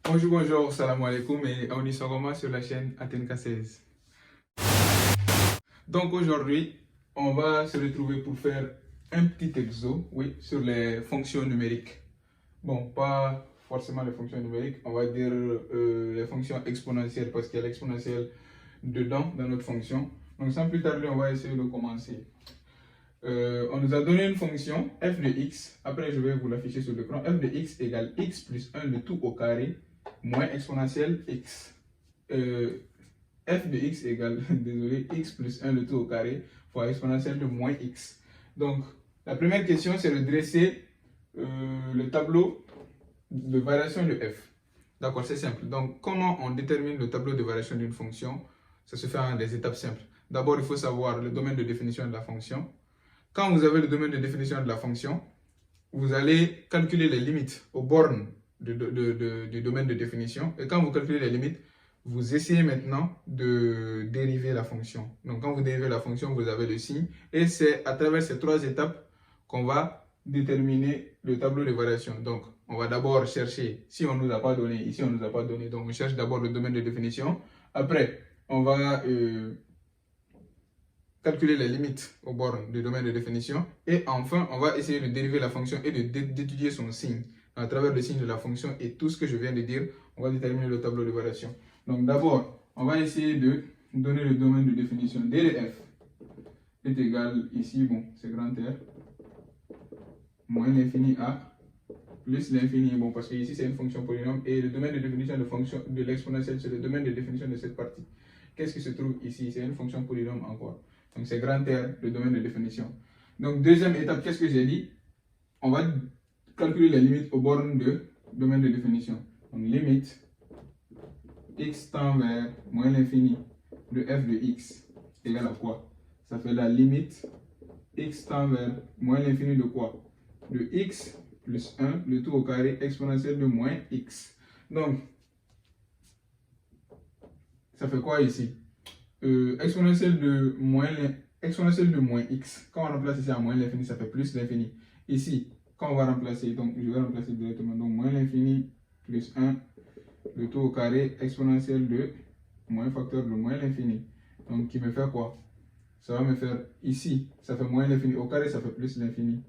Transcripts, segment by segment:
Bonjour, salam alaikum et on y sera sur la chaîne Atenka 16. Donc aujourd'hui, on va se retrouver pour faire un petit exo, oui, sur les fonctions numériques. Bon, pas forcément les fonctions numériques, on va dire les fonctions exponentielles parce qu'il y a l'exponentielle dedans dans notre fonction. Donc sans plus tarder, on va essayer de commencer. On nous a donné une fonction f de x, après je vais vous l'afficher sur l'écran, f de x égale x plus 1 le tout au carré moins exponentielle x. F de x égale, désolé, x plus 1 le tout au carré fois exponentielle de moins x. Donc la première question c'est de dresser le tableau de variation de f. D'accord, c'est simple. Donc comment on détermine le tableau de variation d'une fonction? Ça se fait en des étapes simples. D'abord il faut savoir le domaine de définition de la fonction. Quand vous avez le domaine de définition de la fonction, vous allez calculer les limites aux bornes du domaine de définition. Et quand vous calculez les limites, vous essayez maintenant de dériver la fonction. Donc quand vous dérivez la fonction, vous avez le signe. Et c'est à travers ces trois étapes qu'on va déterminer le tableau de variation. Donc on va d'abord chercher, si on ne nous a pas donné, ici on ne nous a pas donné, donc on cherche d'abord le domaine de définition. Après, on va calculer les limites aux bornes du domaine de définition. Et enfin, on va essayer de dériver la fonction et d'étudier son signe. À travers le signe de la fonction et tout ce que je viens de dire, on va déterminer le tableau de variation. Donc d'abord, on va essayer de donner le domaine de définition. D de f est égal, ici, bon, c'est grand R, moins l'infini a, plus l'infini, bon, parce que ici c'est une fonction polynôme, et le domaine de définition de l'exponentielle, c'est le domaine de définition de cette partie. Qu'est-ce qui se trouve ici? C'est une fonction polynôme encore. Donc c'est grand R, le domaine de définition. Donc deuxième étape, qu'est-ce que j'ai dit? On va calculer les limites aux bornes de domaine de définition. Donc limite x tend vers moins l'infini de f de x égale à quoi? Ça fait la limite x tend vers moins l'infini de quoi? De x plus 1, le tout au carré exponentielle de moins x. Donc, ça fait quoi ici? Exponentielle de moins x. Quand on remplace ici à moins l'infini, ça fait plus l'infini. Ici, quand on va remplacer, donc je vais remplacer directement, donc moins l'infini plus 1, le tout au carré exponentielle de moins facteur de moins l'infini. Donc qui me fait quoi? Ça va me faire ici, ça fait moins l'infini, au carré ça fait plus l'infini.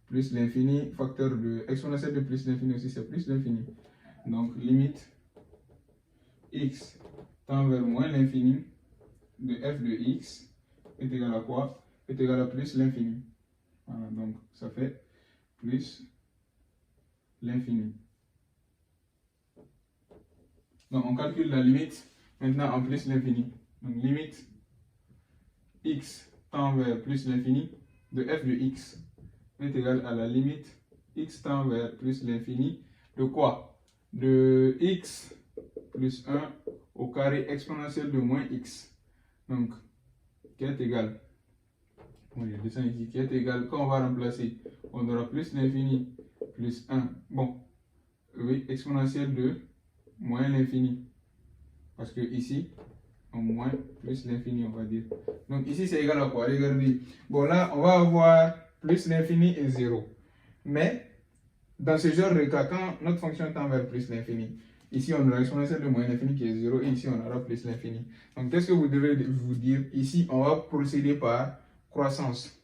Plus l'infini, facteur de exponentielle de plus l'infini aussi, c'est plus l'infini. Donc limite x tend vers moins l'infini de f de x est égal à quoi? Est égal à plus l'infini. Voilà, donc ça fait plus l'infini. Donc on calcule la limite maintenant en plus l'infini. Donc limite x tend vers plus l'infini de f de x est égal à la limite x tend vers plus l'infini de quoi? De x plus 1 au carré exponentiel de moins x. Donc, qui est égal, bon, je descends ici, qui est égal, quand on va remplacer, on aura plus l'infini plus 1. Bon, oui, exponentiel de moins l'infini. Parce que ici, en moins plus l'infini, on va dire. Donc ici, c'est égal à quoi? Regardez. Bon, là, on va avoir plus l'infini et 0. Mais, dans ce genre de cas, quand notre fonction tend vers plus l'infini, ici, on aura exponentielle de moins l'infini qui est 0 et ici, on aura plus l'infini. Donc, qu'est-ce que vous devez vous dire? Ici, on va procéder par croissance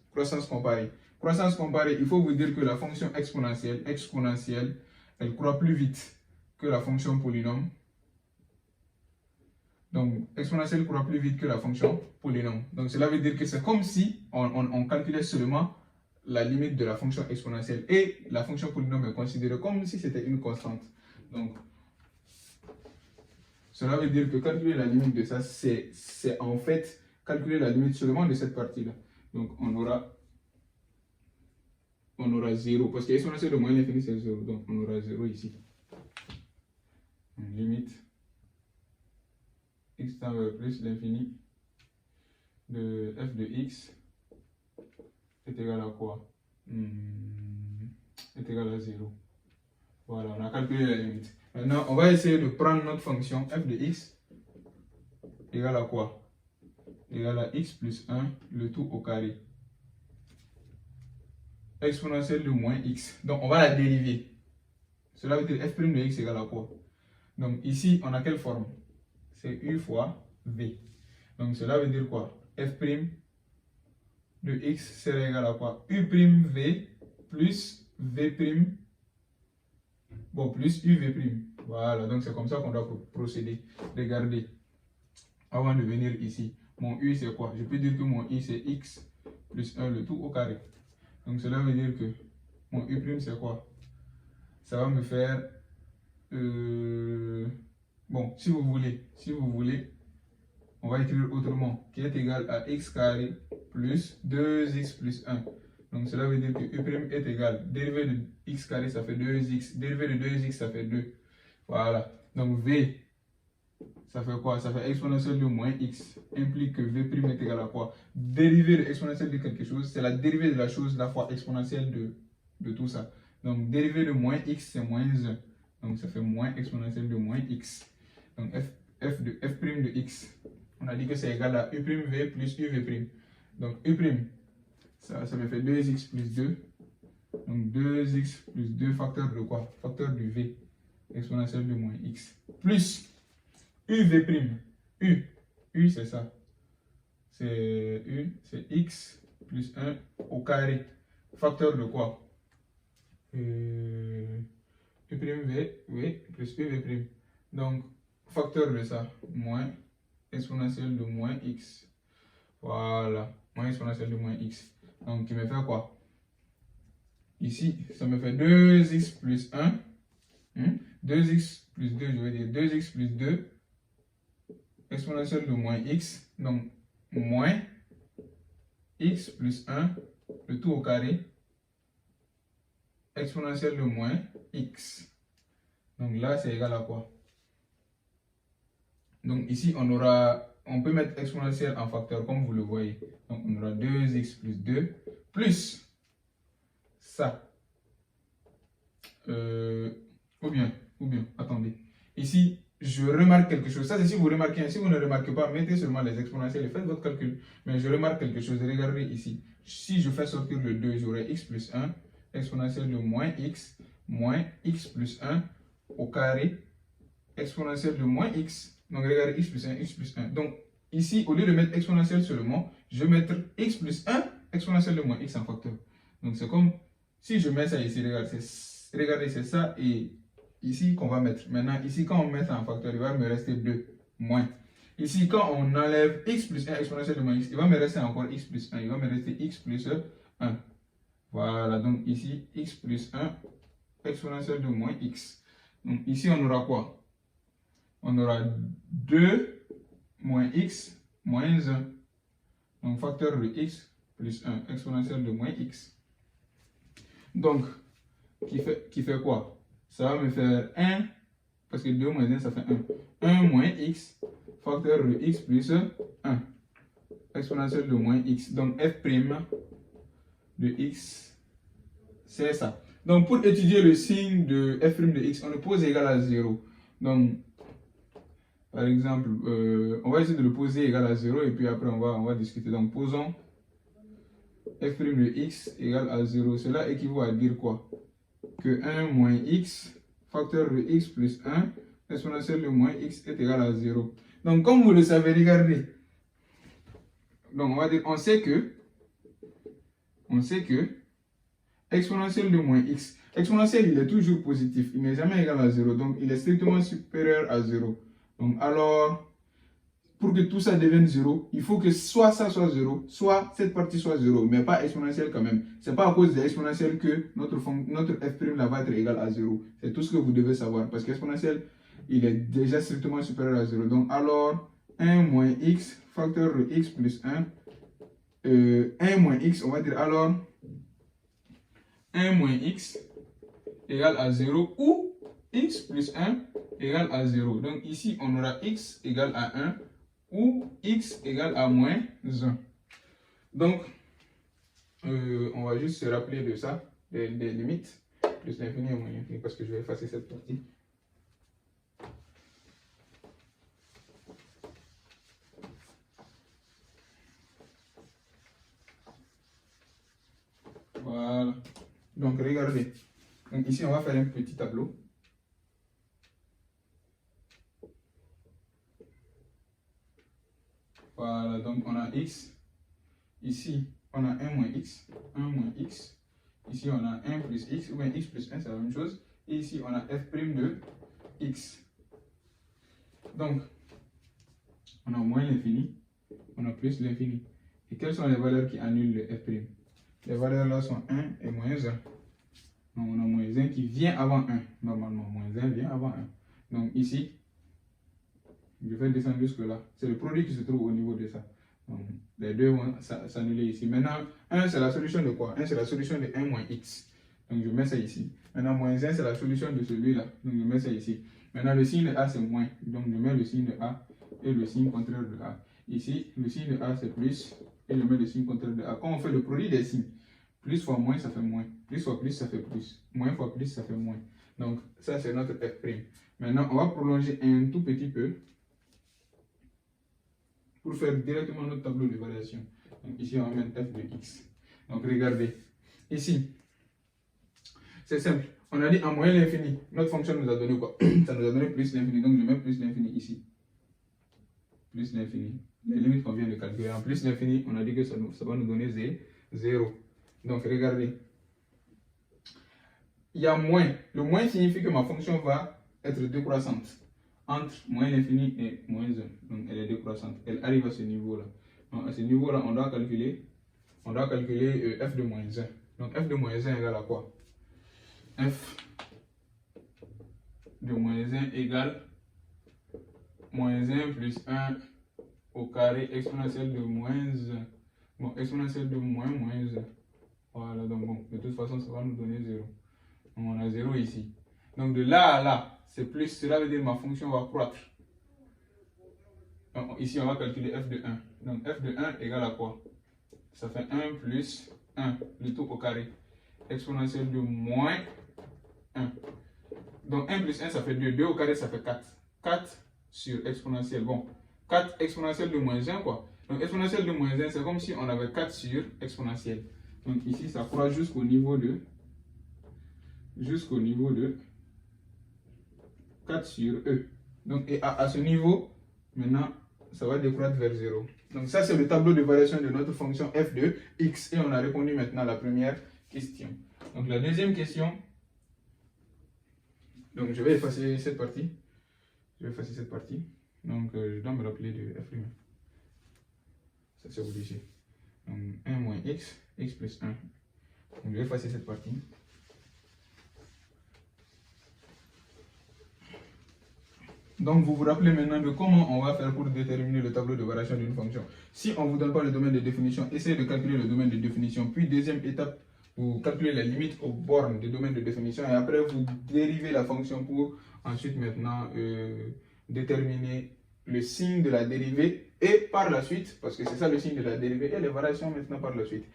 comparée. Croissance comparée, il faut vous dire que la fonction exponentielle, elle croît plus vite que la fonction polynôme. Donc, exponentielle croît plus vite que la fonction polynôme. Donc, cela veut dire que c'est comme si on calculait seulement la limite de la fonction exponentielle et la fonction polynôme est considérée comme si c'était une constante. Donc, cela veut dire que calculer la limite de ça, c'est en fait calculer la limite seulement de cette partie-là. Donc, on aura 0, parce que exponentielle de moins l'infini, c'est 0. Donc, on aura 0 ici. Limite x tend vers plus l'infini de f de x est égal à quoi? Est égal à 0. Voilà, on a calculé la limite. Maintenant, on va essayer de prendre notre fonction f de x égale à quoi? Égale à x plus 1, le tout au carré. Exponentielle de moins x. Donc, on va la dériver. Cela veut dire f' de x égale à quoi? Donc ici, on a quelle forme? C'est U fois V. Donc cela veut dire quoi? F' de x sera égal à quoi? U'(V) plus V', bon, plus UV'. Voilà, donc c'est comme ça qu'on doit procéder. Regardez, avant de venir ici, mon U c'est quoi? Je peux dire que mon I c'est x plus 1 le tout au carré. Donc cela veut dire que mon U' c'est quoi? Ça va me faire... bon, si vous voulez, on va écrire autrement, qui est égal à x carré plus 2x plus 1. Donc cela veut dire que U' est égal, dérivé de x carré ça fait 2x, dérivé de 2x ça fait 2. Voilà, donc V, ça fait quoi? Ça fait exponentielle de moins x, implique que V' est égal à quoi? Dérivée de exponentielle de quelque chose, c'est la dérivée de la chose, la fois exponentielle de tout ça. Donc dérivée de moins x, c'est moins 1. Donc ça fait moins exponentielle de moins x. Donc f' de x, on a dit que c'est égal à u'v plus uv'. Donc u', ça me fait 2x plus 2. Donc 2x plus 2 facteur de quoi? Facteur de v, exponentielle de moins x. Plus uv'. U c'est ça. C'est u, c'est x plus 1 au carré. Facteur de quoi? u'v, v plus uv'. Donc, facteur de ça, moins exponentielle de moins x. Voilà, moins exponentielle de moins x. Donc, qui me fait quoi? Ici, ça me fait 2x plus 1. 2x plus 2, je vais dire 2x plus 2 exponentielle de moins x. Donc, moins x plus 1, le tout au carré, exponentielle de moins x. Donc là, c'est égal à quoi? Donc ici, on peut mettre exponentielle en facteur comme vous le voyez. Donc on aura 2x plus 2 plus ça. Ou bien, attendez. Ici, je remarque quelque chose. Ça, c'est si vous remarquez. Si vous ne remarquez pas, mettez seulement les exponentielles et faites votre calcul. Mais je remarque quelque chose. Regardez ici. Si je fais sortir le 2, j'aurai x plus 1, exponentielle de moins x plus 1 au carré, exponentielle de moins x. Donc regardez, x plus 1. Donc ici, au lieu de mettre exponentielle seulement, je vais mettre x plus 1, exponentielle de moins x en facteur. Donc c'est comme, si je mets ça ici, regardez, c'est ça et ici qu'on va mettre. Maintenant, ici, quand on met ça en facteur, il va me rester 2 moins. Ici, quand on enlève x plus 1 exponentielle de moins x, il va me rester encore x plus 1. Il va me rester x plus 1. Voilà, donc ici, x plus 1 exponentielle de moins x. Donc ici, on aura quoi? On aura 2 moins x moins 1. Donc facteur de x plus 1 exponentielle de moins x. Donc, qui fait quoi? Ça va me faire 1, parce que 2 moins 1, ça fait 1. 1 moins x, facteur de x plus 1, exponentielle de moins x. Donc, f' de x, c'est ça. Donc, pour étudier le signe de f' de x, on le pose égal à 0. Donc, par exemple, on va essayer de le poser égal à 0 et puis après, on va discuter. Donc, posons f' de x égale à 0. Cela équivaut à dire quoi? Que 1 moins x, facteur de x plus 1, exponentielle de moins x est égal à 0. Donc, comme vous le savez, regardez. Donc, on va dire, on sait que exponentielle de moins x, exponentielle, il est toujours positif. Il n'est jamais égal à 0. Donc, il est strictement supérieur à 0. Donc, alors, pour que tout ça devienne 0, il faut que soit ça soit 0, soit cette partie soit 0, mais pas exponentielle quand même. Ce n'est pas à cause de l'exponentielle que notre f' là va être égal à 0. C'est tout ce que vous devez savoir. Parce qu'exponentielle, il est déjà strictement supérieur à 0. Donc alors, 1 moins x, facteur de x plus 1, 1 moins x, on va dire alors 1 moins x égale à 0 ou x plus 1 égale à 0. Donc ici, on aura x égale à 1 ou x égale à moins 1. Donc, on va juste se rappeler de ça, des limites, plus l'infini et moins l'infini, parce que je vais effacer cette partie. Voilà. Donc, regardez. Donc, ici, on va faire un petit tableau. Voilà, donc on a x. Ici, on a 1 moins x. 1 moins x. Ici, on a 1 plus x, ou bien x plus 1, c'est la même chose. Et ici, on a f' de x. Donc, on a moins l'infini, on a plus l'infini. Et quelles sont les valeurs qui annulent le f'? Les valeurs là sont 1 et moins 1. Donc, on a moins 1 qui vient avant 1. Normalement, moins 1 vient avant 1. Donc, ici, je vais descendre jusque là. C'est le produit qui se trouve au niveau de ça. Donc, les deux vont s'annuler ici. Maintenant, 1, c'est la solution de quoi? 1, c'est la solution de 1 moins x. Donc, je mets ça ici. Maintenant, moins 1, c'est la solution de celui-là. Donc, je mets ça ici. Maintenant, le signe de A, c'est moins. Donc, je mets le signe de A et le signe contraire de A. Ici, le signe de A, c'est plus. Et je mets le signe contraire de A. Quand on fait le produit des signes, plus fois moins, ça fait moins. Plus fois plus, ça fait plus. Moins fois plus, ça fait moins. Donc, ça, c'est notre f'. Maintenant, on va prolonger un tout petit peu pour faire directement notre tableau de variation. Donc, ici, on va mettre f de x. Donc, regardez. Ici, c'est simple. On a dit en moyenne l'infini. Notre fonction nous a donné quoi? Ça nous a donné plus l'infini. Donc, je mets plus l'infini ici. Plus l'infini. Les limites qu'on vient de calculer. En plus l'infini, on a dit que ça va nous donner 0. Donc, regardez. Il y a moins. Le moins signifie que ma fonction va être décroissante. Entre moins l'infini et moins 1. Donc, elle est décroissante. Elle arrive à ce niveau-là. Donc, à ce niveau-là, on doit calculer f de moins 1. Donc, f de moins 1 égale à quoi? F de moins 1 égale moins 1 plus 1 au carré exponentielle de moins 1. Bon, exponentielle de moins 1. Voilà, donc bon, de toute façon, ça va nous donner 0. Donc, on a 0 ici. Donc, de là à là, c'est plus, cela veut dire que ma fonction va croître. Donc, ici, on va calculer f de 1. Donc, f de 1 égale à quoi? Ça fait 1 plus 1, le tout au carré. Exponentielle de moins 1. Donc, 1 plus 1, ça fait 2. 2 au carré, ça fait 4. 4 sur exponentielle. Bon, 4 exponentielle de moins 1, quoi. Donc, exponentielle de moins 1, c'est comme si on avait 4 sur exponentielle. Donc, ici, ça croît jusqu'au niveau de 4 sur E. Donc, et à ce niveau, maintenant, ça va décroître vers 0. Donc, ça, c'est le tableau de variation de notre fonction f de x. Et on a répondu maintenant à la première question. Donc, la deuxième question. Donc, je vais effacer cette partie. Donc, je dois me rappeler de f'. Ça, c'est obligé. Donc, 1 moins x, x plus 1. Donc, je vais effacer cette partie. Donc, vous vous rappelez maintenant de comment on va faire pour déterminer le tableau de variation d'une fonction. Si on ne vous donne pas le domaine de définition, essayez de calculer le domaine de définition. Puis, deuxième étape, vous calculez les limites aux bornes du domaine de définition. Et après, vous dérivez la fonction pour ensuite maintenant déterminer le signe de la dérivée. Et par la suite, parce que c'est ça le signe de la dérivée, et les variations maintenant par la suite.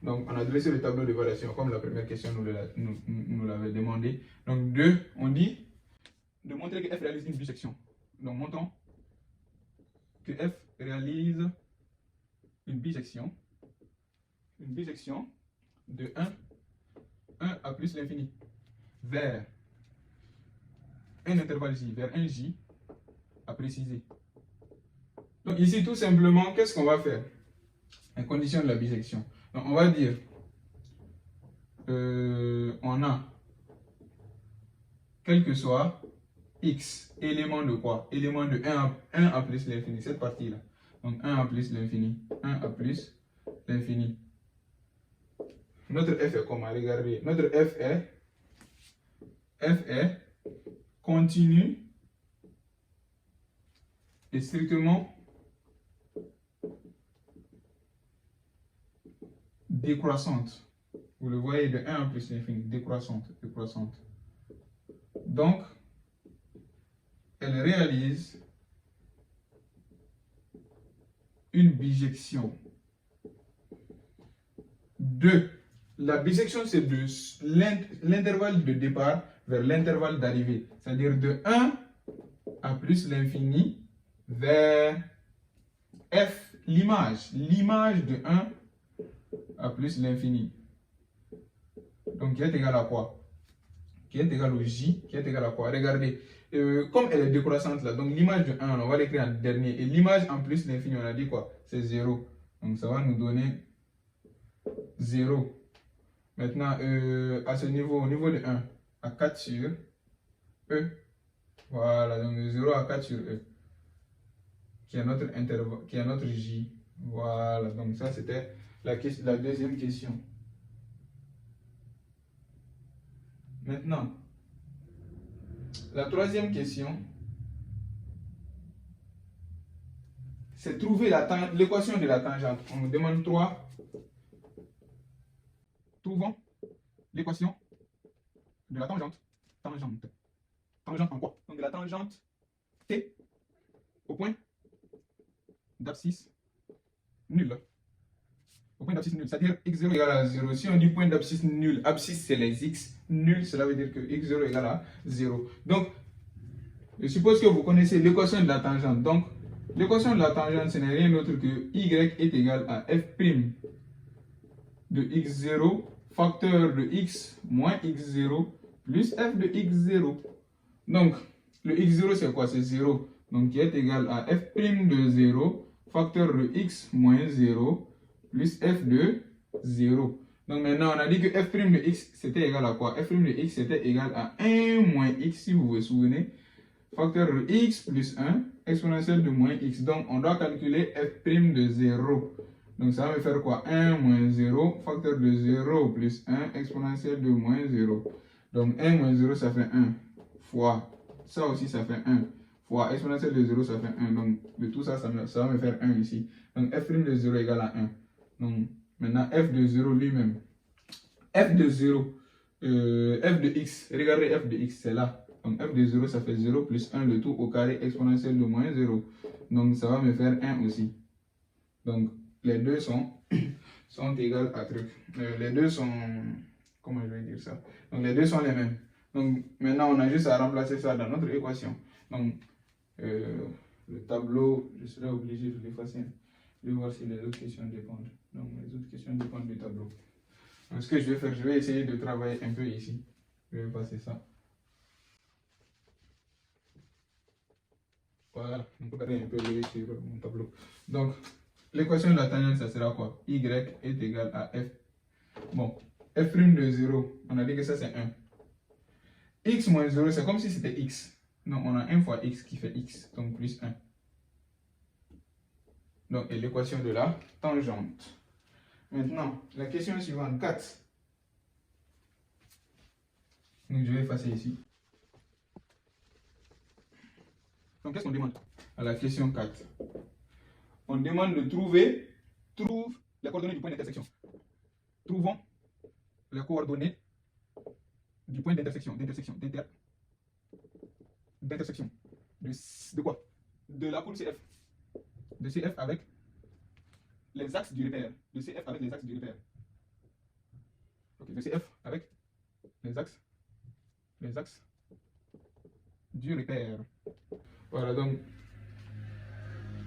Donc, on a dressé le tableau de variation comme la première question nous l'avait demandé. Donc, 2, on dit de montrer que f réalise une bisection. Donc, montrons que f réalise une bisection de 1 à plus l'infini vers un intervalle j, vers un j à préciser. Donc, ici, tout simplement, qu'est-ce qu'on va faire? En condition de la bisection. Donc, on va dire, on a, quel que soit x, élément de quoi? Élément de 1 à plus l'infini, cette partie-là. Donc 1 à plus l'infini, 1 à plus l'infini. Notre f est comment? Regardez, notre f est continu et strictement décroissante. Vous le voyez de 1 à plus l'infini, décroissante. Donc, elle réalise une bisection de... La bisection, c'est de l'intervalle de départ vers l'intervalle d'arrivée. C'est-à-dire de 1 à plus l'infini vers f, l'image de 1 à plus l'infini. Donc, qui est égal à quoi? Qui est égal au j, qui est égal à quoi? Regardez, comme elle est décroissante là, donc l'image de 1, on va l'écrire en dernier. Et l'image en plus l'infini, on a dit quoi? C'est 0. Donc ça va nous donner 0. Maintenant, à ce niveau, au niveau de 1, à 4 sur E. Voilà, donc de 0 à 4 sur E. Qui est notre intervalle, qui est notre J. Voilà, donc ça c'était la deuxième question. Maintenant, la troisième question, c'est trouver l'équation de la tangente. On nous demande 3. Trouvons l'équation de la tangente. Tangente. Tangente en quoi? Donc de la tangente T au point d'abscisse nul. Au point d'abscisse nul, c'est-à-dire x0 égale à 0. Si on dit point d'abscisse nul, abscisse c'est les x, nul cela veut dire que x0 égale à 0. Donc, je suppose que vous connaissez l'équation de la tangente. Donc, l'équation de la tangente, ce n'est rien d'autre que y est égal à f' de x0 facteur de x moins x0 plus f de x0. Donc, le x0 c'est quoi? C'est 0. Donc, qui est égal à f' de 0 facteur de x moins 0 plus f de 0. Donc, maintenant, on a dit que f' de x c'était égal à quoi? F' de x c'était égal à 1 moins x, si vous vous souvenez. Facteur de x plus 1 exponentielle de moins x. Donc, on doit calculer f' de 0. Donc, ça va me faire quoi? 1 moins 0, facteur de 0 plus 1 exponentielle de moins 0. Donc, 1 moins 0, ça fait 1 fois. Ça aussi, ça fait 1 fois exponentielle de 0, ça fait 1. Donc, de tout ça, ça va me faire 1 ici. Donc, f' de 0 égale à 1. Donc, maintenant, f de 0 lui-même. F de 0, f de x, regardez f de x, c'est là. Donc, f de 0, ça fait 0 plus 1, le tout au carré exponentielle de moins 0. Donc, ça va me faire 1 aussi. Donc, les deux sont égales à truc. Les deux sont... Comment je vais dire ça? Donc, les deux sont les mêmes. Donc, maintenant, on a juste à remplacer ça dans notre équation. Donc, le tableau, je serai obligé de l'effacer. Je vais voir si les autres questions dépendent. Donc, les autres questions dépendent du tableau. Donc, ce que je vais faire, je vais essayer de travailler un peu ici. Je vais passer ça. Voilà, on peut regarder un peu sur mon tableau. Donc, l'équation de la tangente, ça sera quoi? Y est égal à f. Bon, f' de 0, on a dit que ça c'est 1. X moins 0, c'est comme si c'était x. Donc, on a 1 fois x qui fait x, donc plus 1. Donc, et l'équation de la tangente. Maintenant, la question suivante, 4. Donc, je vais effacer ici. Donc, qu'est-ce qu'on demande à la question 4? On demande de trouve les coordonnées du point d'intersection. Trouvons les coordonnées du point d'intersection. De quoi? De la courbe CF. De CF avec les axes du repère. De CF avec les axes du repère. Ok, de CF avec les axes du repère. Voilà, donc,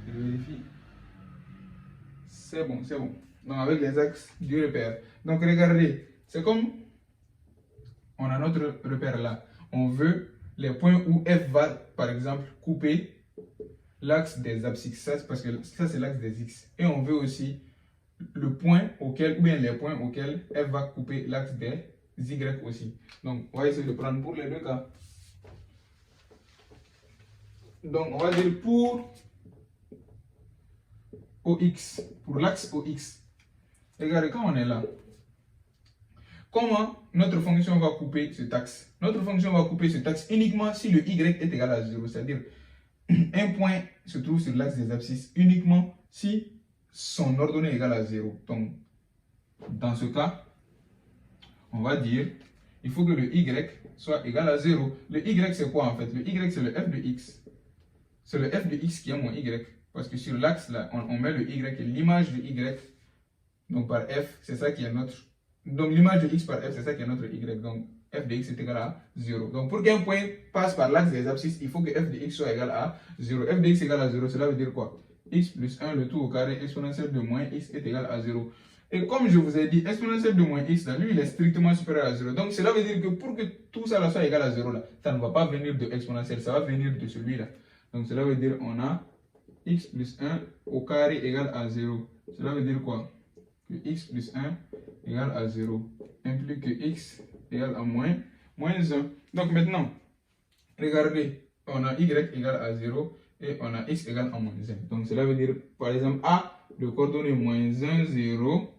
je vérifie. C'est bon, c'est bon. Donc, avec les axes du repère. Donc, regardez, c'est comme on a notre repère là. On veut les points où F va, par exemple, couper l'axe des abscisses. Ça, parce que ça, c'est l'axe des X. Et on veut aussi le point auquel, ou bien les points auxquels F va couper l'axe des Y aussi. Donc, on va essayer de prendre pour les deux cas. Donc, on va dire pour OX, pour l'axe OX. Regardez, quand on est là, comment notre fonction va couper cet axe? Notre fonction va couper cet axe uniquement si le Y est égal à 0. C'est-à-dire, un point se trouve sur l'axe des abscisses uniquement si son ordonnée est égale à 0. Donc, dans ce cas, on va dire, il faut que le Y soit égal à 0. Le Y, c'est quoi en fait? Le Y, c'est le f de x. C'est le f de x qui est mon Y. Parce que sur l'axe, là, on met le Y, l'image de Y, donc par f, c'est ça qui est notre... Donc l'image de x par f, c'est ça qui est notre Y. Donc f de x est égal à 0. Donc pour qu'un point passe par l'axe des abscisses, il faut que f de x soit égal à 0. F de x égale à 0, cela veut dire quoi? X plus 1, le tout au carré exponentiel de moins x est égal à 0. Et comme je vous ai dit, exponentielle de moins x, là, lui, il est strictement supérieur à 0. Donc, cela veut dire que pour que tout ça là, soit égal à 0, là, ça ne va pas venir de exponentielle, ça va venir de celui-là. Donc, cela veut dire on a x plus 1 au carré égale à 0. Cela veut dire quoi? Que x plus 1 égale à 0 implique que x égale à moins 1. Donc, maintenant, regardez, on a y égale à 0 et on a x égale à moins 1. Donc, cela veut dire, par exemple, A de coordonnées moins 1, 0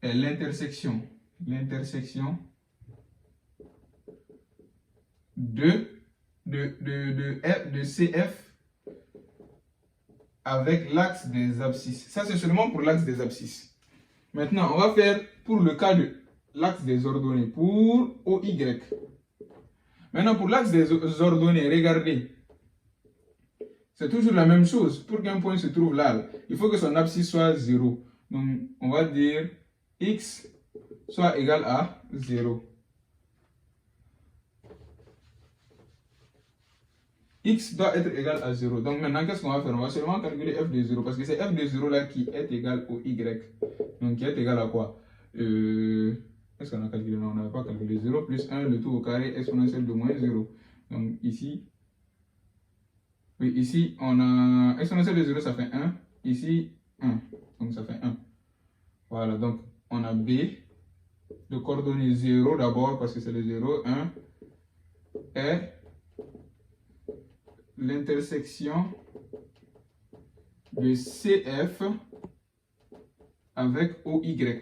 est l'intersection de CF avec l'axe des abscisses. Ça, c'est seulement pour l'axe des abscisses. Maintenant, on va faire pour le cas de l'axe des ordonnées, pour OY. Maintenant, pour l'axe des ordonnées, regardez. C'est toujours la même chose. Pour qu'un point se trouve là, il faut que son abscisse soit 0. Donc, on va dire x soit égal à 0. X doit être égal à 0. Donc maintenant, qu'est-ce qu'on va faire? On va seulement calculer f de 0 parce que c'est f de 0 là qui est égal au y. Donc qui est égal à quoi? Est-ce qu'on a calculé? Non, on n'avait pas calculé. 0 plus 1, le tout au carré exponentielle de moins 0. Donc ici, oui, ici, on a exponentielle de 0, ça fait 1. Ici, 1. Donc ça fait 1. Voilà, donc on a b de coordonnées 0 d'abord parce que c'est le 0, 1 est l'intersection de CF avec OY.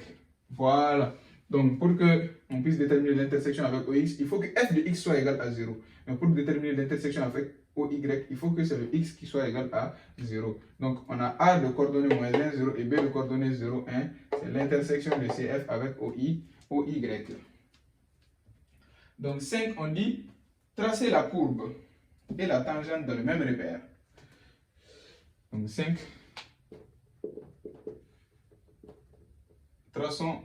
Voilà. Donc, pour qu'on puisse déterminer l'intersection avec OX, il faut que f de x soit égal à 0. Mais pour déterminer l'intersection avec OY, il faut que c'est le x qui soit égal à 0. Donc, on a A de coordonnées moins 1, 0 et B de coordonnées 0, 1. C'est l'intersection de CF avec OY. Donc, 5, on dit tracer la courbe et la tangente dans le même repère. Donc 5. Traçons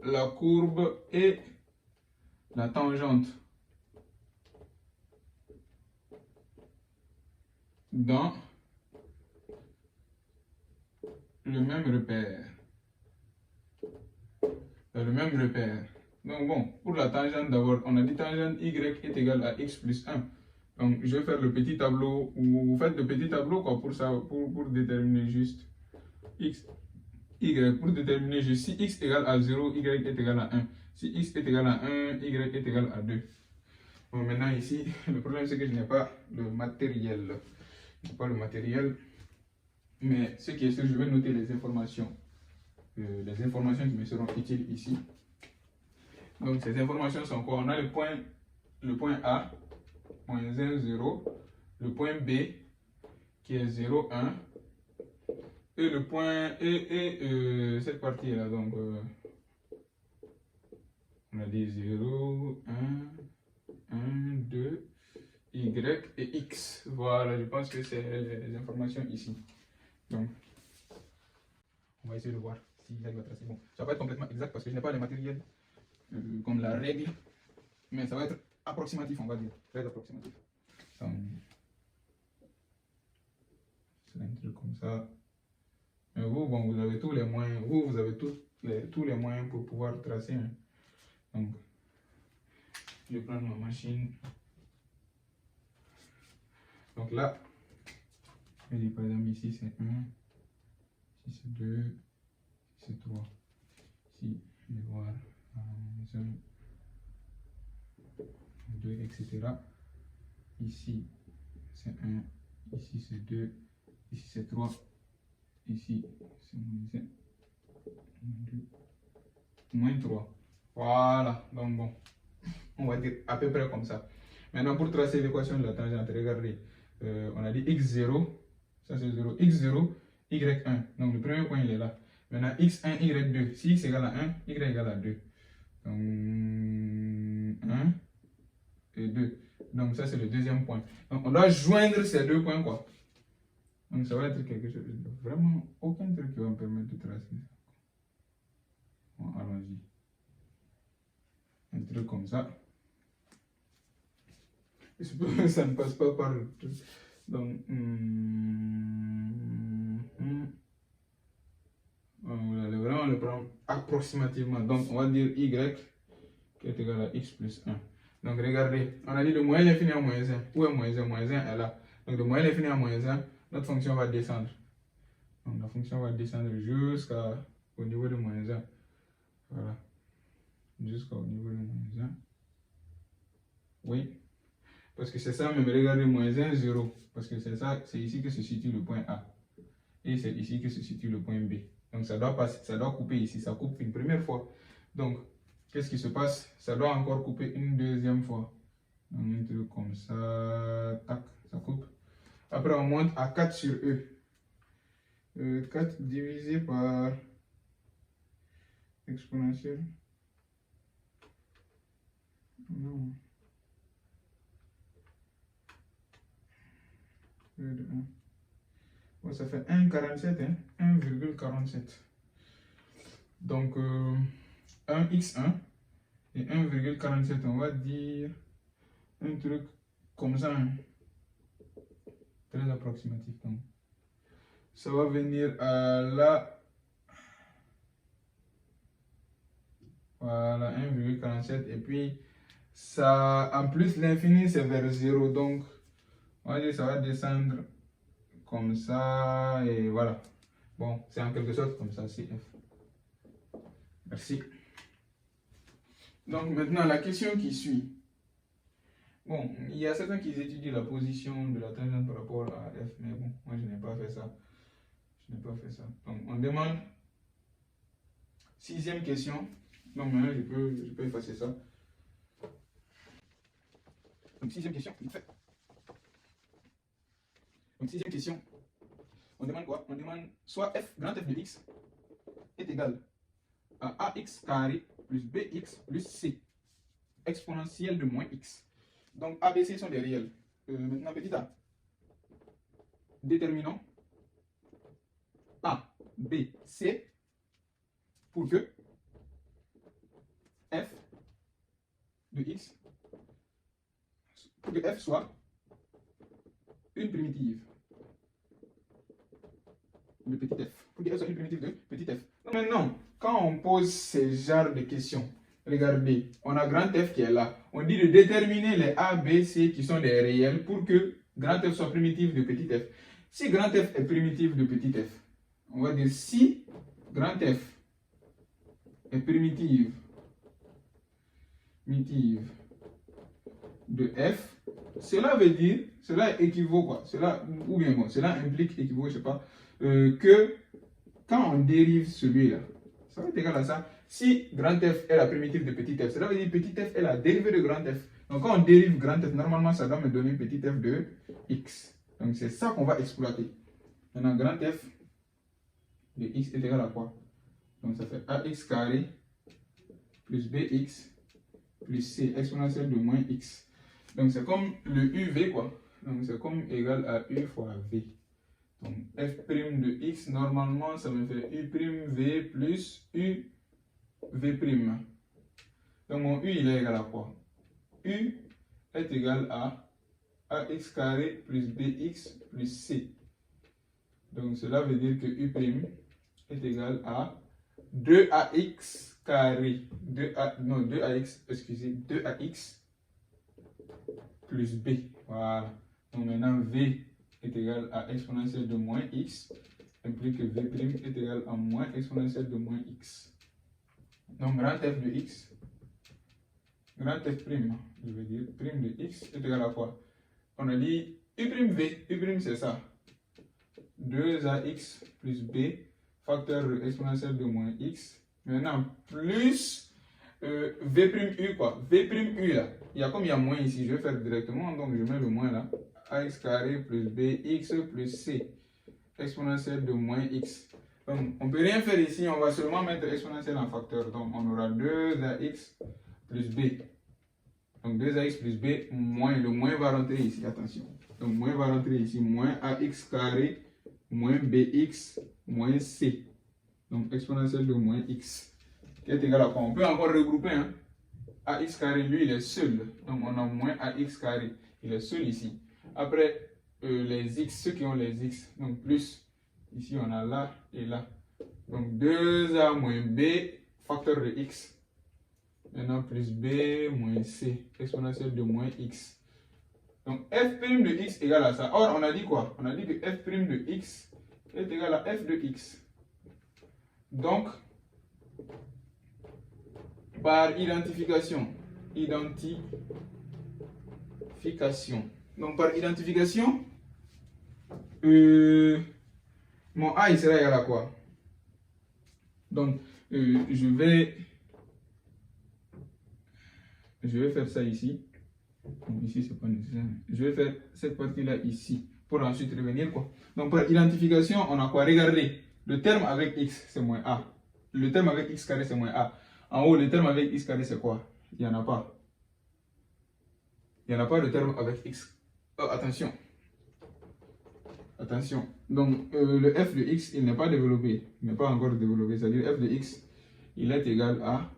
la courbe et la tangente dans le même repère. Donc bon, pour la tangente d'abord, on a dit tangente y est égale à x plus 1. Donc je vais faire le petit tableau, ou vous faites le petit tableau quoi, pour ça, pour déterminer juste x, y, pour déterminer juste si x égale à 0, y est égal à 1. Si x est égal à 1, y est égal à 2. Bon, maintenant ici, le problème c'est que je n'ai pas le matériel. Je n'ai pas le matériel. Mais ce qui est sûr, je vais noter les informations qui me seront utiles ici. Donc ces informations sont quoi? On a le point A, moins 1, 0, le point B qui est 0, 1, et le point cette partie là, donc on a dit 0, 1, 1, 2, Y et X. Voilà, je pense que c'est les informations ici. Donc, on va essayer de voir si j'arrive à tracer. Bon, ça va pas être complètement exact parce que je n'ai pas les matériels comme la règle, mais ça va être approximatif, on va dire, très approximatif. C'est un truc comme ça. Mais vous, bon, vous avez tous les moyens, vous avez tous les moyens pour pouvoir tracer. Hein. Donc, je vais prendre ma machine. Donc là, je dis par exemple ici c'est 1, ici c'est 2, ici c'est 3. Ici, je vais voir 1, 2, etc. Ici c'est 1, ici c'est 2, ici c'est 3, ici c'est moins 1, moins 2, moins 3. Voilà, donc bon, on va dire à peu près comme ça. Maintenant, pour tracer l'équation de la tangente, regardez, on a dit x0, ça c'est 0, x0, y1. Donc le premier point il est là. Maintenant, x1, y2. Si x égale à 1, y égale à 2. Donc 1 et 2. Donc ça c'est le deuxième point. Donc on doit joindre ces deux points quoi. Donc ça va être quelque chose de vraiment aucun truc qui va me permettre de tracer ça. Bon, allons-y. Un truc comme ça. Ça ne passe pas par le truc. Donc, Vous allez vraiment le prendre approximativement. Donc, on va dire y qui est égal à x plus 1. Donc, regardez, on a dit de moins l'infini à moins 1. Où est moins 1? Moins 1 est là. Donc, de moins l'infini à moins 1, notre fonction va descendre. Donc, la fonction va descendre jusqu'au niveau de moins 1. Voilà. Jusqu'au niveau de moins 1. Oui. Parce que c'est ça, même regardez, moins 1, 0. Parce que c'est ça, c'est ici que se situe le point A. Et c'est ici que se situe le point B. Donc ça doit passer, ça doit couper ici. Ça coupe une première fois. Donc, qu'est-ce qui se passe? Ça doit encore couper une deuxième fois. Donc, un truc comme ça. Tac, ça coupe. Après, on monte à 4 sur E. 4 divisé par exponentielle. Non. Bon, ça fait 1,47, hein? 1,47. Donc, 1x1 et 1,47, on va dire un truc comme ça, hein? Très approximatif. Donc, ça va venir à la... Voilà, 1,47. Et puis, ça, en plus, l'infini, c'est vers 0. Donc, on va dire ça va descendre comme ça. Et voilà. Bon, c'est en quelque sorte comme ça, c'est f. Merci. Donc, maintenant, la question qui suit. Bon, il y a certains qui étudient la position de la tangente par rapport à f. Mais bon, moi, je n'ai pas fait ça. Je n'ai pas fait ça. Donc, on demande... Sixième question. Donc, maintenant, je peux effacer ça. Donc, sixième question, on fait. Donc, sixième question, on demande quoi? On demande soit f, grand F de x est égal à ax carré plus bx plus c, exponentielle de moins x. Donc, a, b, c sont des réels. Maintenant, petit a. Déterminons a, b, c pour que f de x, pour que f soit une primitive de petit f. Pour que f soit une primitive de petit f. Donc maintenant, quand on pose ce genre de questions, regardez, on a grand F qui est là. On dit de déterminer les A, B, C qui sont des réels pour que grand F soit primitif de petit f. Si grand F est primitif de petit f, on va dire si grand F est primitive de f, cela veut dire, cela équivaut quoi, cela, ou bien bon, cela implique, équivaut, je sais pas, que quand on dérive celui-là, ça va être égal à ça. Si grand F est la primitive de petit f, cela veut dire petit f est la dérivée de grand F. Donc quand on dérive grand F, normalement ça doit me donner petit f de x. Donc c'est ça qu'on va exploiter. Maintenant grand F de x est égal à quoi? Donc ça fait ax carré plus bx plus c exponentielle de moins x. Donc c'est comme le uv quoi. Donc c'est comme égal à u fois v. Donc f' de x, normalement ça me fait u'v plus uv'. Donc mon u il est égal à quoi? U est égal à ax carré plus bx plus c. Donc cela veut dire que u' est égal à 2ax carré, 2ax, excusez, 2ax plus b. Voilà. Donc maintenant v est égal à exponentielle de moins x, implique que v' est égal à moins exponentielle de moins x. Donc grand f de x, grand f', je veux dire, prime de x est égal à quoi? On a dit u'v, u' c'est ça. 2ax plus b, facteur de exponentielle de moins x. Maintenant, plus v', quoi. V', là. Il y a moins ici, je vais faire directement, donc je mets le moins là. Ax carré plus bx plus c, exponentielle de moins x. Donc, on ne peut rien faire ici, on va seulement mettre exponentielle en facteur. Donc, on aura 2ax plus b. Donc, 2ax plus b, moins, le moins va rentrer ici, attention. Donc, moins va rentrer ici, moins ax carré moins bx moins c. Donc, exponentielle de moins x, qui est égal à quoi? On peut encore regrouper, hein. Ax carré, lui, il est seul. Donc, on a moins ax carré. Il est seul ici. Après, les x, ceux qui ont les x, donc plus, ici, on a là et là. Donc 2a moins b, facteur de x. Maintenant plus b moins c, exponentielle de moins x. Donc f' de x égale à ça. Or, on a dit quoi? On a dit que f' de x est égal à f de x. Donc, par identification. Donc, par identification, mon a il sera égal à quoi? Donc, je vais faire ça ici. Donc, ici, c'est pas nécessaire. Je vais faire cette partie-là ici pour ensuite revenir quoi. Donc, par identification, on a quoi? Regardez, le terme avec x, c'est moins a. Le terme avec x carré, c'est moins a. En haut, le terme avec x carré, c'est quoi? Il n'y en a pas. Il n'y en a pas de terme avec x. Oh, attention. Attention. Donc, le f de x, il n'est pas développé. Il n'est pas encore développé. C'est-à-dire f de x, il est égal à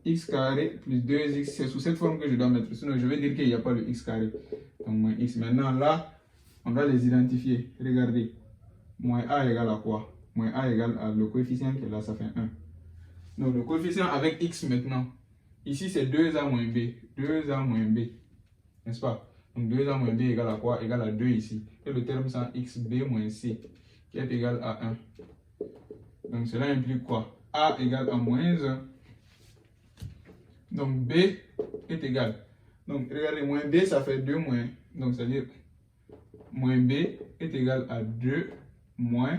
x carré plus 2x. C'est sous cette forme que je dois mettre. Sinon, je vais dire qu'il n'y a pas de x carré. Donc, moins x. Maintenant, là, on va les identifier. Regardez. Moins a égale à quoi? Moins a égale à le coefficient qui est là, ça fait 1. Donc, le coefficient avec x maintenant. Ici, c'est 2a moins b. 2a moins b. N'est-ce pas? Donc 2a moins b égale à quoi? Égale à 2 ici. Et le terme sans xb moins c qui est égal à 1. Donc cela implique quoi? A égale à moins 1. Donc b est égal. Donc regardez, moins b ça fait 2 moins. Donc c'est-à-dire moins b est égal à 2 moins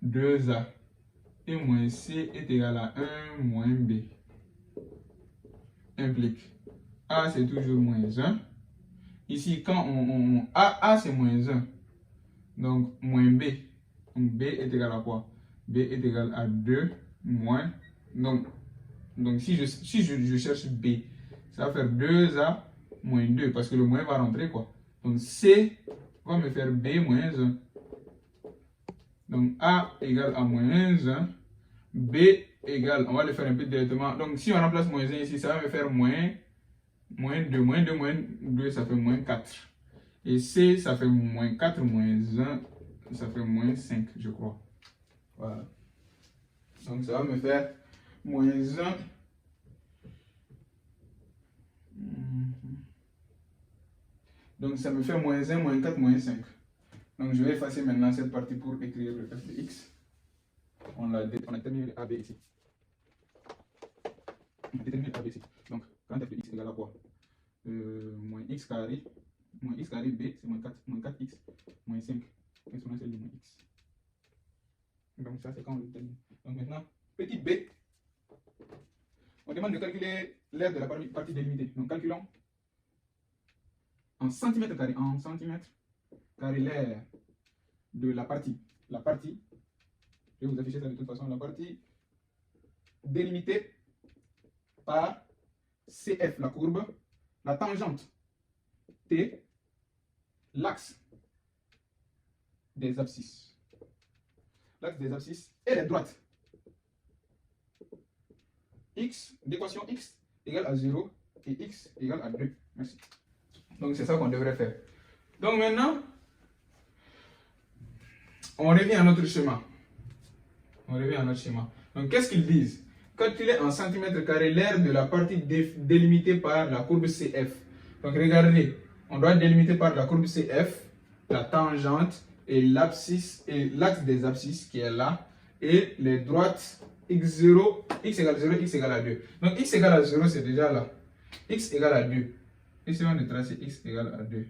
2a. Et moins c est égal à 1 moins b. Implique a c'est toujours moins 1. Ici, quand A c'est moins 1. Donc, moins B. Donc, B est égal à quoi? B est égal à 2 moins. Donc si je cherche B, ça va faire 2A moins 2. Parce que le moins va rentrer quoi? Donc, C va me faire B moins 1. Donc, A égale à moins 1. B égale, on va le faire un peu directement. Donc, si on remplace moins 1 ici, ça va me faire moins 2, moins 2, moins 2, ça fait moins 4. Et C, ça fait moins 4, moins 1, ça fait moins 5, je crois. Voilà. Donc, ça va me faire moins 1. Donc, ça me fait moins 1, moins 4, moins 5. Donc, je vais effacer maintenant cette partie pour écrire le f de x. On a terminé AB ici. On a déterminé AB ici. Donc, quand f de x égale à quoi? Moins x carré b, c'est moins 4x, moins 5, exponentielle de moins x. Donc ça, c'est quand on le termine. Donc maintenant, petit b, on demande de calculer l'aire de la partie délimitée. Donc calculons en centimètres carrés, l'aire de la partie, je vais vous afficher ça de toute façon, la partie délimitée par CF, la courbe, la tangente T, l'axe des abscisses. L'axe des abscisses et les droites. X, d'équation x égale à 0 et x égale à 2. Merci. Donc c'est ça qu'on devrait faire. Donc maintenant, on revient à notre schéma. Donc qu'est-ce qu'ils disent? Calculer en centimètres carrés l'aire de la partie délimitée par la courbe CF. Donc regardez, on doit délimiter par la courbe CF, la tangente et l'abscisse et l'axe des abscisses qui est là et les droites x0, x égale 0, x égale à 2. Donc x égale à 0 c'est déjà là. X égale à 2. Essayons de tracer x égale à 2.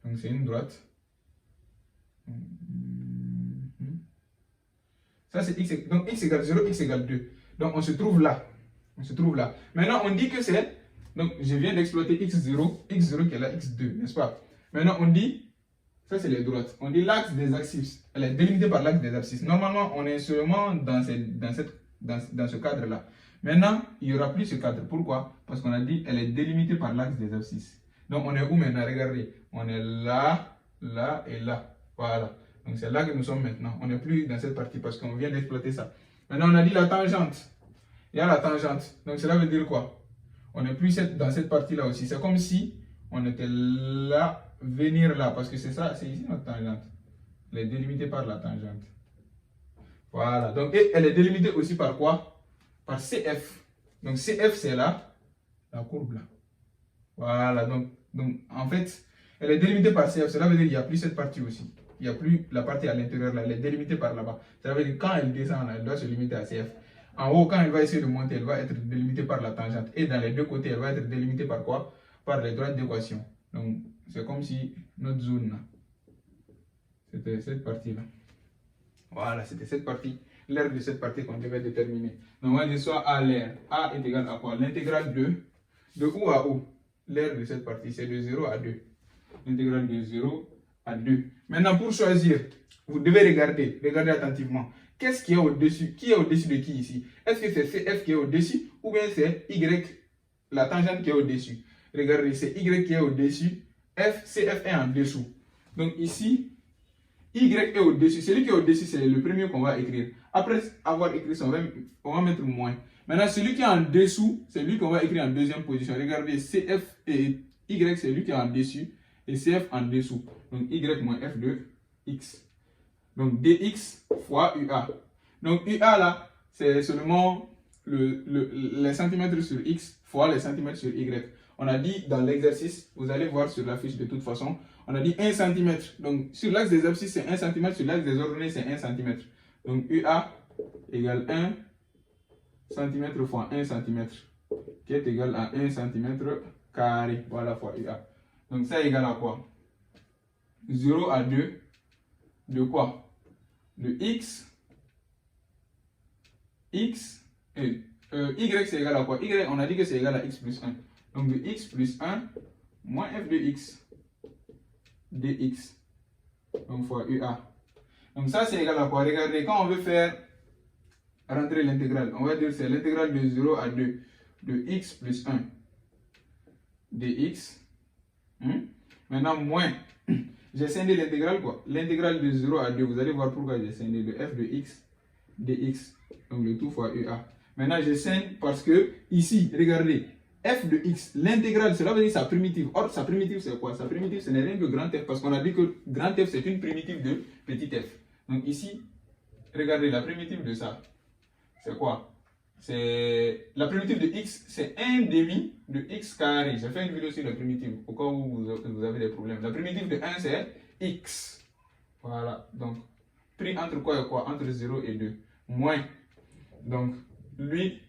Donc c'est une droite. Ça c'est x, donc x égale 0, x égale 2. Donc on se trouve là. Maintenant on dit que c'est, donc je viens d'exploiter x0 qui est là, x2, n'est-ce pas? Maintenant on dit, ça c'est les droites. On dit l'axe des abscisses, elle est délimitée par l'axe des abscisses. Normalement on est seulement dans ce cadre-là. Maintenant il n'y aura plus ce cadre. Pourquoi? Parce qu'on a dit elle est délimitée par l'axe des abscisses. Donc on est où maintenant? Regardez, on est là, là et là. Voilà. Donc c'est là que nous sommes maintenant. On n'est plus dans cette partie parce qu'on vient d'exploiter ça. Maintenant on a dit la tangente. Il y a la tangente. Donc cela veut dire quoi? On n'est plus dans cette partie-là aussi. C'est comme si on était là, venir là. Parce que c'est ça, c'est ici notre tangente. Elle est délimitée par la tangente. Voilà. Donc, et elle est délimitée aussi par quoi? Par CF. Donc, CF, c'est la courbe là. Voilà. Donc, en fait, elle est délimitée par CF. Cela veut dire qu'il n'y a plus cette partie aussi. Il n'y a plus la partie à l'intérieur là. Elle est délimitée par là-bas. Ça veut dire que quand elle descend là, elle doit se limiter à CF. En haut, quand elle va essayer de monter, elle va être délimitée par la tangente. Et dans les deux côtés, elle va être délimitée par quoi? Par les droites d'équation. Donc, c'est comme si notre zone là, c'était cette partie-là. Voilà, c'était cette partie, l'aire de cette partie qu'on devait déterminer. Donc, on va dire soit A l'aire. A est égal à quoi? L'intégrale de où à où? L'aire de cette partie, c'est de 0 à 2. L'intégrale de 0 à 2. Maintenant, pour choisir, vous devez regarder attentivement. Qu'est-ce qui est au-dessus? Qui est au-dessus de qui ici? Est-ce que c'est CF qui est au-dessus ou bien c'est Y, la tangente qui est au-dessus? Regardez, c'est Y qui est au-dessus, CF est en dessous. Donc ici, Y est au-dessus. Celui qui est au-dessus, c'est le premier qu'on va écrire. Après avoir écrit ça, on va mettre moins. Maintenant, celui qui est en dessous, c'est lui qu'on va écrire en deuxième position. Regardez, CF et Y, c'est lui qui est en dessus et CF en dessous. Donc Y moins F de X. Donc dx fois UA. Donc UA là, c'est seulement les centimètres sur X fois les centimètres sur Y. On a dit dans l'exercice, vous allez voir sur la fiche de toute façon, on a dit 1 cm. Donc sur l'axe des abscisses, c'est 1 cm, sur l'axe des ordonnées, c'est 1 cm. Donc UA égale 1 cm fois 1 cm, qui est égal à 1 cm carré. Voilà, fois UA. Donc ça égale à quoi? 0 à 2 de quoi? De X et Y c'est égal à quoi? Y, on a dit que c'est égal à X plus 1. Donc de X plus 1 moins F de X dx. Donc fois UA. Donc ça c'est égal à quoi? Regardez, quand on veut faire rentrer l'intégrale, on va dire c'est l'intégrale de 0 à 2 de X plus 1 dx. Maintenant moins, j'ai scindé l'intégrale quoi? L'intégrale de 0 à 2, vous allez voir pourquoi j'ai scindé de F de X dx. Donc le tout fois UA. Maintenant je scinde parce que ici, regardez, F de X, l'intégrale, cela veut dire sa primitive. Or, sa primitive c'est quoi? Sa primitive ce n'est rien que grand F parce qu'on a dit que grand F c'est une primitive de petit f. Donc ici, regardez, la primitive de ça, c'est quoi? C'est la primitive de X, c'est 1 demi de X carré. J'ai fait une vidéo sur la primitive au cas où vous avez des problèmes. La primitive de 1 c'est X. Voilà, donc pris entre quoi et quoi? Entre 0 et 2. Moins. Donc, lui,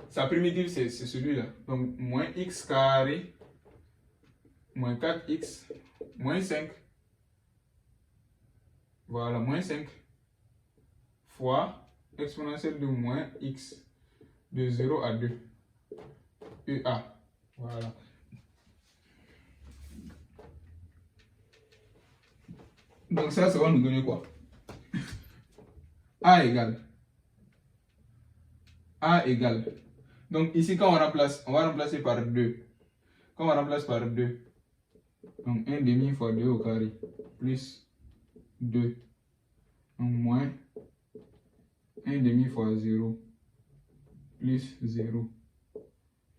sa primitive, c'est celui-là. Donc, moins x carré, moins 4x, moins 5. Voilà, moins 5. Fois exponentielle de moins x de 0 à 2. UA. Voilà. Donc, ça va nous donner quoi? A égale. Donc ici, quand on remplace, on va remplacer par 2. Quand on remplace par 2, donc 1 demi fois 2 au carré, plus 2. Donc moins 1 demi fois 0, plus 0.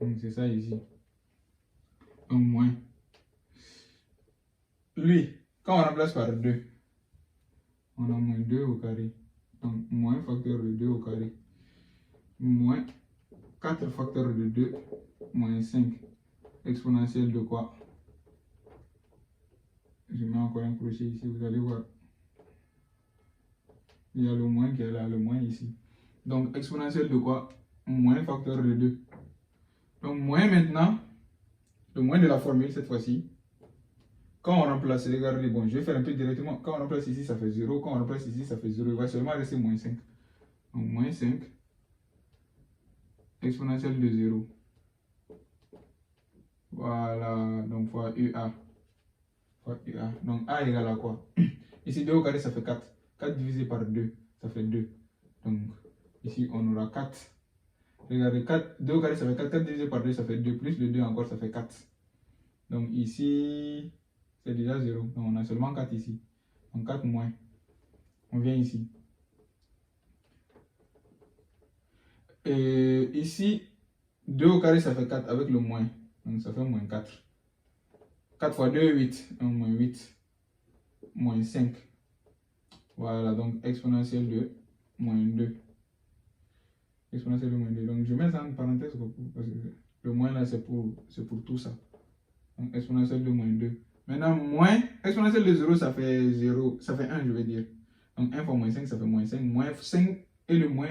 Donc c'est ça ici. Donc moins. Lui, quand on remplace par 2, on a moins 2 au carré. Donc moins facteur de 2 au carré. Moins 4 facteur de 2, moins 5. Exponentielle de quoi? Je mets encore un crochet ici, vous allez voir. Il y a le moins qui est là, le moins ici. Donc exponentielle de quoi? Moins facteur de 2. Donc moins maintenant, le moins de la formule cette fois-ci. Quand on remplace, regardez, bon, je vais faire un peu directement. Quand on remplace ici, ça fait 0. Quand on remplace ici, ça fait 0. Il va seulement rester moins 5. Donc moins 5. Exponentielle de 0. Voilà, donc fois UA. Fois UA. Donc A égale à quoi? Ici 2 au carré, ça fait 4. 4 divisé par 2, ça fait 2. Donc ici, on aura 4. Regardez, 4, 2 au carré, ça fait 4. 4 divisé par 2, ça fait 2. Plus le 2 encore, ça fait 4. Donc ici, c'est déjà 0. Donc on a seulement 4 ici. Donc 4 moins. On vient ici. Et ici, 2 au carré, ça fait 4 avec le moins. Donc ça fait moins 4. 4 fois 2, 8. Donc moins 8. Moins 5. Voilà, donc exponentielle de moins 2. Exponentielle de moins 2. Donc je mets ça en parenthèse parce que le moins là c'est pour tout ça. Donc exponentielle de moins 2. Maintenant, moins exponentielle de 0, ça fait 0, ça fait 1, je vais dire. Donc 1 fois moins 5, ça fait moins 5. Moins 5 et le moins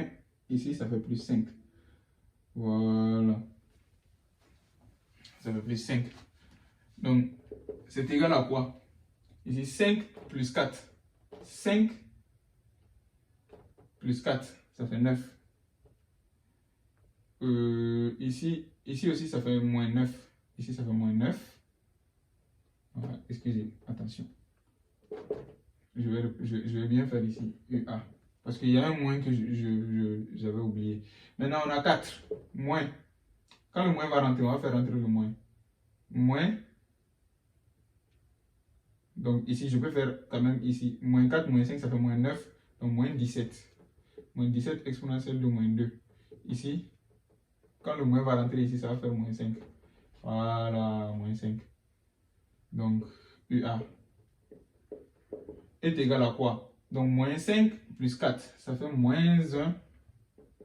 ici, ça fait plus 5. Voilà. Ça fait plus 5. Donc, c'est égal à quoi? Ici, 5 plus 4. 5 plus 4, ça fait 9. Ici aussi, ça fait moins 9. Ici, ça fait moins 9. Voilà, excusez, attention. Je vais bien faire ici, UA. Parce qu'il y a un moins que j'avais oublié. Maintenant, on a 4. Moins. Quand le moins va rentrer, on va faire rentrer le moins. Moins. Donc ici, je peux faire quand même ici. Moins 4, moins 5, ça fait moins 9. Donc moins 17. Moins 17 exponentielle de moins 2. Ici, quand le moins va rentrer ici, ça va faire moins 5. Voilà, moins 5. Donc, UA est égal à quoi? Donc, moins 5 plus 4, ça fait moins 1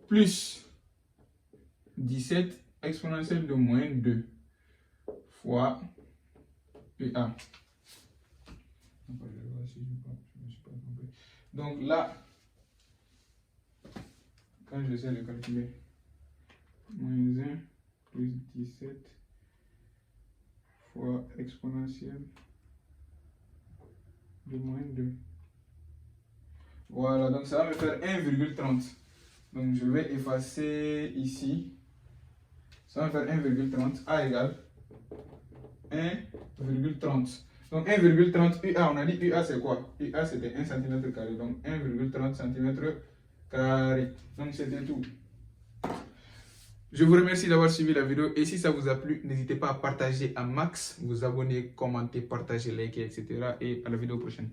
plus 17 exponentielle de moins 2 fois UA. Donc là, quand j'essaie de calculer, moins 1 plus 17 fois exponentielle de moins 2. Voilà, donc ça va me faire 1,30. Donc je vais effacer ici. Ça va me faire 1,30. A égale 1,30. Donc 1,30 UA, on a dit UA c'est quoi? UA c'était 1 cm². Donc 1,30 cm². Donc c'était tout. Je vous remercie d'avoir suivi la vidéo et si ça vous a plu, n'hésitez pas à partager à max, vous abonner, commenter, partager, liker, etc. Et à la vidéo prochaine.